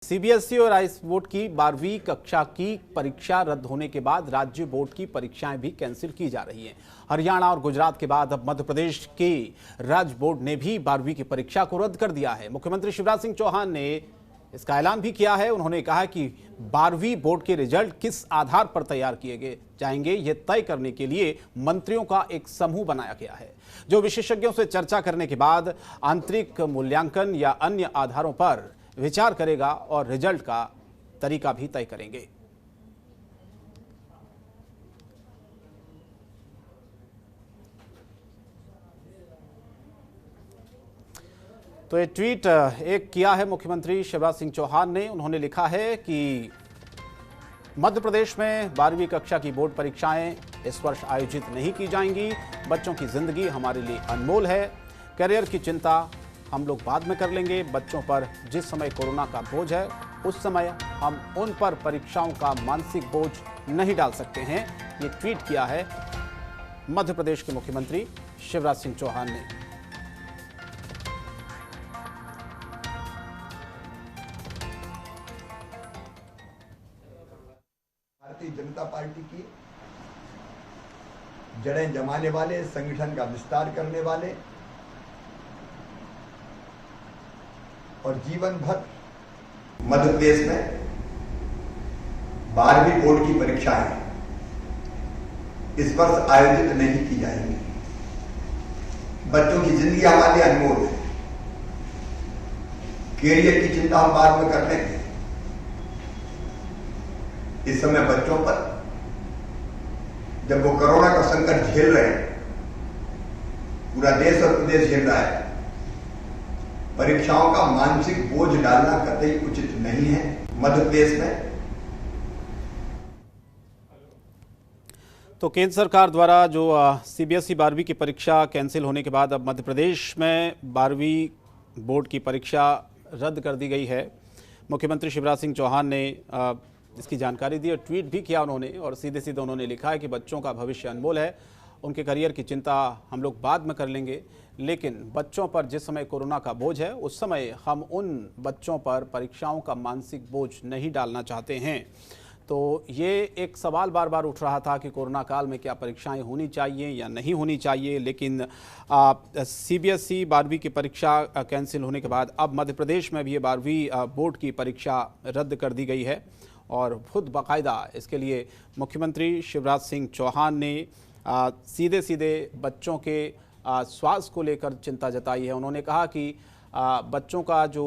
CBSE और ICSE board की 12वीं कक्षा की परीक्षा रद्द होने के बाद राज्य बोर्ड की परीक्षाएं भी कैंसिल की जा रही हैं। हरियाणा और गुजरात के बाद अब मध्य प्रदेश के राज्य बोर्ड ने भी 12वीं की परीक्षा को रद्द कर दिया है। मुख्यमंत्री शिवराज सिंह चौहान ने इसका ऐलान भी किया है। उन्होंने कहा कि 12वीं बोर्ड के रिजल्ट किस आधार पर तैयार किए जाएंगे, ये तय करने के लिए मंत्रियों का एक समूह बनाया गया है, जो विशेषज्ञों से चर्चा करने के बाद आंतरिक मूल्यांकन या अन्य आधारों पर विचार करेगा और रिजल्ट का तरीका भी तय करेंगे। तो ये ट्वीट एक किया है मुख्यमंत्री शिवराज सिंह चौहान ने। उन्होंने लिखा है कि मध्य प्रदेश में 12वीं कक्षा की बोर्ड परीक्षाएं इस वर्ष आयोजित नहीं की जाएंगी। बच्चों की जिंदगी हमारे लिए अनमोल है। करियर की चिंता हम लोग बाद में कर लेंगे। बच्चों पर जिस समय कोरोना का बोझ है, उस समय हम उन पर परीक्षाओं का मानसिक बोझ नहीं डाल सकते हैं। ये ट्वीट किया है मध्य प्रदेश के मुख्यमंत्री शिवराज सिंह चौहान ने। भारतीय जनता पार्टी की जड़ें जमाने वाले, संगठन का विस्तार करने वाले और जीवन भर मध्य प्रदेश में 12वीं बोर्ड की परीक्षाएं इस वर्ष आयोजित नहीं की जाएंगी। बच्चों की जिंदगी हमारे लिए अनमोल है। कैरियर की चिंता हम बाद में कर लेंगे। इस समय बच्चों पर, जब वो कोरोना का संकट झेल रहे हैं, पूरा देश और प्रदेश झेल रहा है, परीक्षाओं का मानसिक बोझ डालना कतई उचित नहीं है। मध्य प्रदेश में तो केंद्र सरकार द्वारा जो सीबीएसई 12वीं की परीक्षा कैंसिल होने के बाद अब मध्य प्रदेश में 12वीं बोर्ड की परीक्षा रद्द कर दी गई है। मुख्यमंत्री शिवराज सिंह चौहान ने इसकी जानकारी दी और ट्वीट भी किया उन्होंने, और सीधे सीधे उन्होंने लिखा है कि बच्चों का भविष्य अनमोल है, उनके करियर की चिंता हम लोग बाद में कर लेंगे, लेकिन बच्चों पर जिस समय कोरोना का बोझ है, उस समय हम उन बच्चों पर परीक्षाओं का मानसिक बोझ नहीं डालना चाहते हैं। तो ये एक सवाल बार बार उठ रहा था कि कोरोना काल में क्या परीक्षाएं होनी चाहिए या नहीं होनी चाहिए, लेकिन सीबीएसई 12वीं की परीक्षा कैंसिल होने के बाद अब मध्य प्रदेश में भी ये 12वीं बोर्ड की परीक्षा रद्द कर दी गई है। और खुद बाकायदा इसके लिए मुख्यमंत्री शिवराज सिंह चौहान ने सीधे सीधे बच्चों के स्वास्थ्य को लेकर चिंता जताई है। उन्होंने कहा कि बच्चों का जो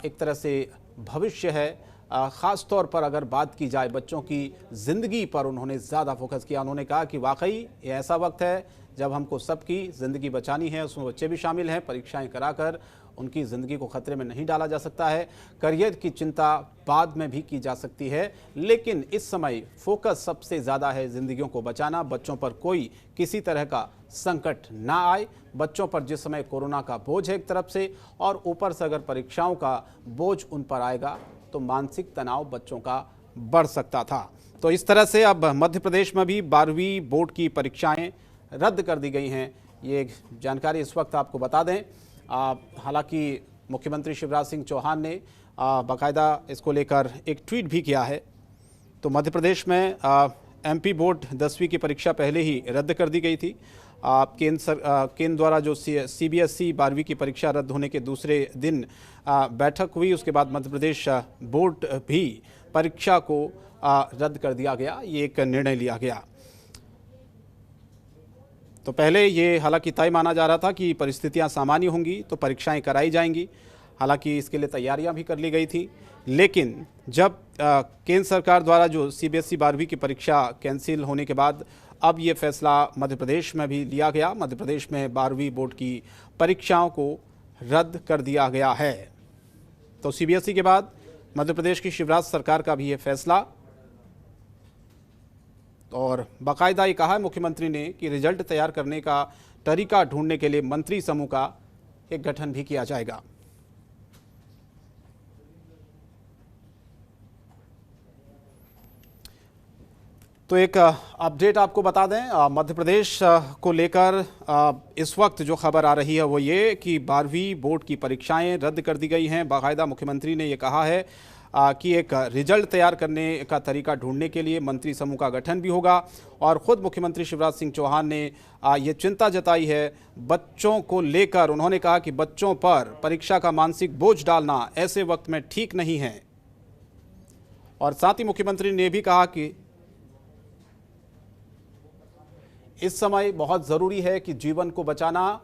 एक तरह से भविष्य है, ख़ास तौर पर अगर बात की जाए बच्चों की ज़िंदगी पर, उन्होंने ज़्यादा फोकस किया। उन्होंने कहा कि वाकई ये ऐसा वक्त है जब हमको सबकी ज़िंदगी बचानी है, उसमें बच्चे भी शामिल हैं। परीक्षाएं कराकर उनकी ज़िंदगी को खतरे में नहीं डाला जा सकता है। करियर की चिंता बाद में भी की जा सकती है, लेकिन इस समय फोकस सबसे ज़्यादा है ज़िंदगियों को बचाना। बच्चों पर कोई किसी तरह का संकट ना आए। बच्चों पर जिस समय कोरोना का बोझ है एक तरफ से, और ऊपर से अगर परीक्षाओं का बोझ उन पर आएगा तो मानसिक तनाव बच्चों का बढ़ सकता था। तो इस तरह से अब मध्य प्रदेश में भी 12वीं बोर्ड की परीक्षाएं रद्द कर दी गई हैं। ये जानकारी इस वक्त आपको बता दें। हालांकि मुख्यमंत्री शिवराज सिंह चौहान ने बाकायदा इसको लेकर एक ट्वीट भी किया है। तो मध्य प्रदेश में एमपी बोर्ड 10वीं की परीक्षा पहले ही रद्द कर दी गई थी। केंद्र द्वारा जो सीबीएसई 12वीं की परीक्षा रद्द होने के दूसरे दिन बैठक हुई, उसके बाद मध्य प्रदेश बोर्ड भी परीक्षा को रद्द कर दिया गया। ये एक निर्णय लिया गया। तो पहले ये हालांकि तय माना जा रहा था कि परिस्थितियां सामान्य होंगी तो परीक्षाएं कराई जाएंगी। हालांकि इसके लिए तैयारियां भी कर ली गई थी, लेकिन जब केंद्र सरकार द्वारा जो सीबीएसई 12वीं की परीक्षा कैंसिल होने के बाद अब ये फैसला मध्य प्रदेश में भी लिया गया। मध्य प्रदेश में 12वीं बोर्ड की परीक्षाओं को रद्द कर दिया गया है। तो सीबीएसई के बाद मध्य प्रदेश की शिवराज सरकार का भी ये फैसला, और बाकायदा ये कहा है मुख्यमंत्री ने कि रिजल्ट तैयार करने का तरीका ढूंढने के लिए मंत्री समूह का एक गठन भी किया जाएगा। तो एक अपडेट आपको बता दें, मध्य प्रदेश को लेकर इस वक्त जो खबर आ रही है वो ये कि 12वीं बोर्ड की परीक्षाएं रद्द कर दी गई हैं। बाकायदा मुख्यमंत्री ने ये कहा है कि एक रिजल्ट तैयार करने का तरीका ढूंढने के लिए मंत्री समूह का गठन भी होगा। और खुद मुख्यमंत्री शिवराज सिंह चौहान ने ये चिंता जताई है बच्चों को लेकर। उन्होंने कहा कि बच्चों पर परीक्षा का मानसिक बोझ डालना ऐसे वक्त में ठीक नहीं है। और साथ ही मुख्यमंत्री ने भी कहा कि इस समय बहुत ज़रूरी है कि जीवन को बचाना,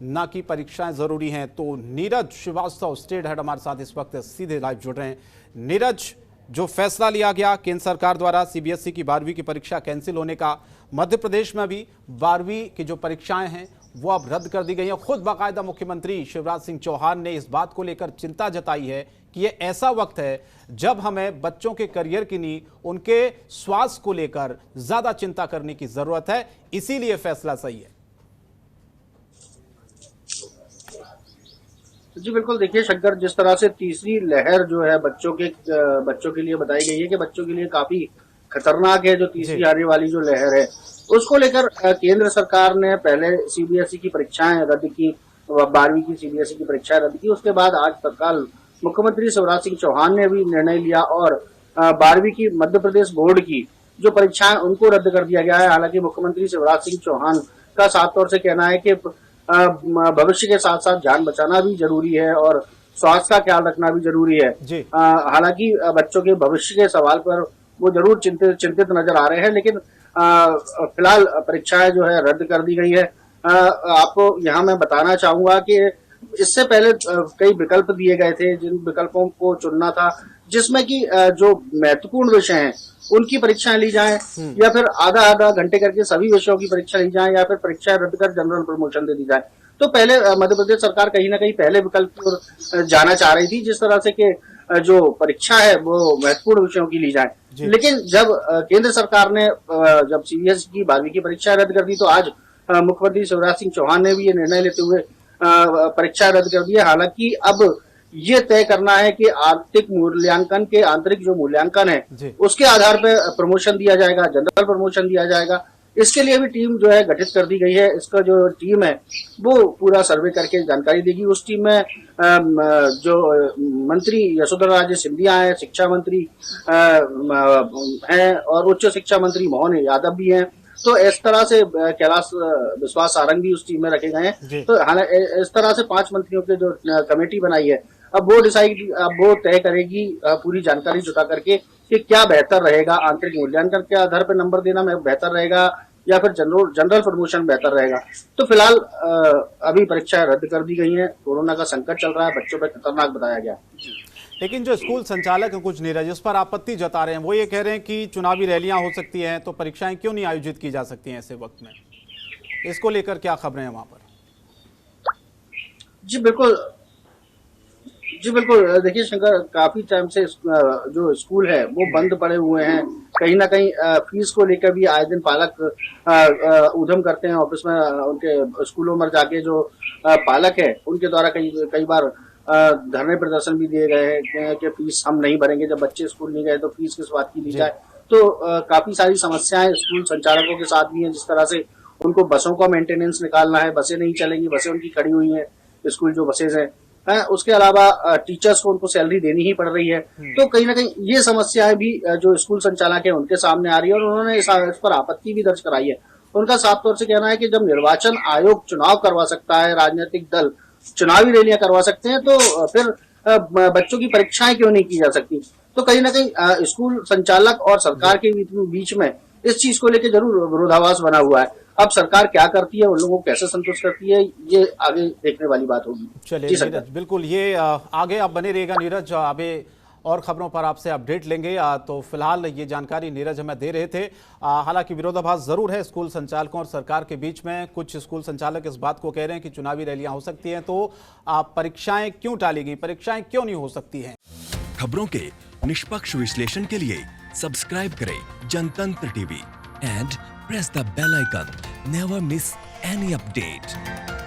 ना कि परीक्षाएं ज़रूरी हैं। तो नीरज श्रीवास्तव स्टेट हेड हमारे साथ इस वक्त सीधे लाइव जुड़ रहे हैं। नीरज, जो फैसला लिया गया केंद्र सरकार द्वारा सीबीएसई की 12वीं की परीक्षा कैंसिल होने का, मध्य प्रदेश में भी 12वीं की जो परीक्षाएं हैं वो अब रद्द कर दी गई हैं। खुद बाकायदा मुख्यमंत्री शिवराज सिंह चौहान ने इस बात को लेकर चिंता जताई है कि ये ऐसा वक्त है जब हमें बच्चों के करियर की नहीं, उनके स्वास्थ्य को लेकर ज्यादा चिंता करने की जरूरत है, इसीलिए फैसला सही है। जी बिल्कुल, देखिए शंकर, जिस तरह से तीसरी लहर जो है बच्चों के लिए बताई गई है कि बच्चों के लिए काफी खतरनाक है, जो तीसरी आने वाली जो लहर है, उसको लेकर केंद्र सरकार ने पहले सीबीएसई की परीक्षाएं रद्द की, 12वीं की सीबीएसई की परीक्षाएं रद्द की। उसके बाद आज तत्काल मुख्यमंत्री शिवराज सिंह चौहान ने भी निर्णय लिया और 12वीं की मध्य प्रदेश बोर्ड की जो परीक्षाएं उनको रद्द कर दिया गया है। हालांकि मुख्यमंत्री शिवराज सिंह चौहान का साफ तौर से कहना है कि भविष्य के साथ साथ जान बचाना भी जरूरी है और स्वास्थ्य का ख्याल रखना भी जरूरी है। हालांकि बच्चों के भविष्य के सवाल पर वो जरूर चिंतित नजर आ रहे हैं, लेकिन फिलहाल परीक्षाएं जो है रद्द कर दी गई है। आपको यहाँ मैं बताना चाहूंगा कि इससे पहले कई विकल्प दिए गए थे, जिन विकल्पों को चुनना था जिसमें कि जो महत्वपूर्ण विषय हैं उनकी परीक्षाएं ली जाएं, या फिर आधा घंटे करके सभी विषयों की परीक्षा ली जाए, या फिर परीक्षाएं रद्द कर जनरल प्रमोशन दे दी जाए। तो पहले मध्य प्रदेश सरकार कहीं ना कहीं पहले विकल्प की ओर जाना चाह रही थी, जिस तरह से कि जो परीक्षा है वो महत्वपूर्ण विषयों की ली जाए। लेकिन जब केंद्र सरकार ने जब सीबीएसई की 12वीं की परीक्षा रद्द कर दी, तो आज मुख्यमंत्री शिवराज सिंह चौहान ने भी ये निर्णय लेते हुए परीक्षा रद्द कर दी है। हालांकि अब ये तय करना है कि आर्थिक मूल्यांकन के आंतरिक जो मूल्यांकन है उसके आधार पर प्रमोशन दिया जाएगा, जनरल प्रमोशन दिया जाएगा। इसके लिए भी टीम जो है गठित कर दी गई है। इसका जो टीम है वो पूरा सर्वे करके जानकारी देगी। उस टीम में जो मंत्री यशोधरा राजे सिंधिया है, शिक्षा मंत्री हैं और उच्च शिक्षा मंत्री मोहन यादव भी हैं। तो इस तरह से कैलाश विश्वास सारंग भी उस टीम में रखे गए हैं। तो हालांकि इस तरह से 5 मंत्रियों की जो कमेटी बनाई है, अब वो तय करेगी पूरी जानकारी जुटा करके कि क्या बेहतर रहेगा, आंतरिक मूल्यांकन के आधार पर नंबर देना बेहतर रहेगा या फिर जनरल प्रमोशन बेहतर रहेगा। तो फिलहाल अभी परीक्षाएं रद्द कर दी गई हैं। कोरोना का संकट चल रहा है, बच्चों पर खतरनाक बताया गया। लेकिन जो स्कूल संचालक हैं कुछ नीरज, इस पर आपत्ति जता रहे हैं। वो ये कह रहे हैं कि चुनावी रैलियां हो सकती हैं, तो परीक्षाएं क्यों नहीं आयोजित की जा सकती हैं ऐसे वक्त में? इसको लेकर क्या खबरें हैं वहां पर? जी बिल्कुल, देखिए शंकर, काफी टाइम से जो स्कूल है वो बंद पड़े हुए हैं। कहीं ना कहीं फीस को लेकर भी आए दिन पालक उधम करते हैं। ऑफिस में उनके स्कूलों में जाके जो पालक है उनके द्वारा कई बार धरने प्रदर्शन भी दिए गए हैं कि फीस हम नहीं भरेंगे, जब बच्चे स्कूल नहीं गए तो फीस किस बात की ली जाए। तो काफी सारी समस्याएं स्कूल संचालकों के साथ भी हैं, जिस तरह से उनको बसों का मेंटेनेंस निकालना है, बसें नहीं चलेंगी, बसें उनकी खड़ी हुई हैं, स्कूल जो बसेज हैं। उसके अलावा टीचर्स को उनको सैलरी देनी ही पड़ रही है। तो कहीं ना कहीं ये समस्याएं भी जो स्कूल संचालक है उनके सामने आ रही है और उन्होंने इस पर आपत्ति भी दर्ज कराई है। उनका साफ तौर से कहना है कि जब निर्वाचन आयोग चुनाव करवा सकता है, राजनीतिक दल चुनावी रैलियां करवा सकते हैं, तो फिर बच्चों की परीक्षाएं क्यों नहीं की जा सकती। तो कहीं ना कहीं स्कूल संचालक और सरकार के बीच में इस चीज को लेकर जरूर विरोधाभास बना हुआ है। अब सरकार क्या करती है, उन लोगों को कैसे संतुष्ट करती है, ये आगे देखने वाली बात होगी। चलिए नीरज, बिल्कुल ये आगे आप बने रहिएगा नीरज, आगे और खबरों पर आपसे अपडेट लेंगे। तो फिलहाल ये जानकारी नीरज हमें दे रहे थे। हालांकि विरोधाभास जरूर है स्कूल संचालकों और सरकार के बीच में। कुछ स्कूल संचालक इस बात को कह रहे हैं कि चुनावी रैलियां हो सकती हैं, तो परीक्षाएं क्यों टाली गई, परीक्षाएं क्यों नहीं हो सकती हैं। खबरों के निष्पक्ष विश्लेषण के लिए सब्सक्राइब करें Jantantra TV and press the bell icon. Never miss any update.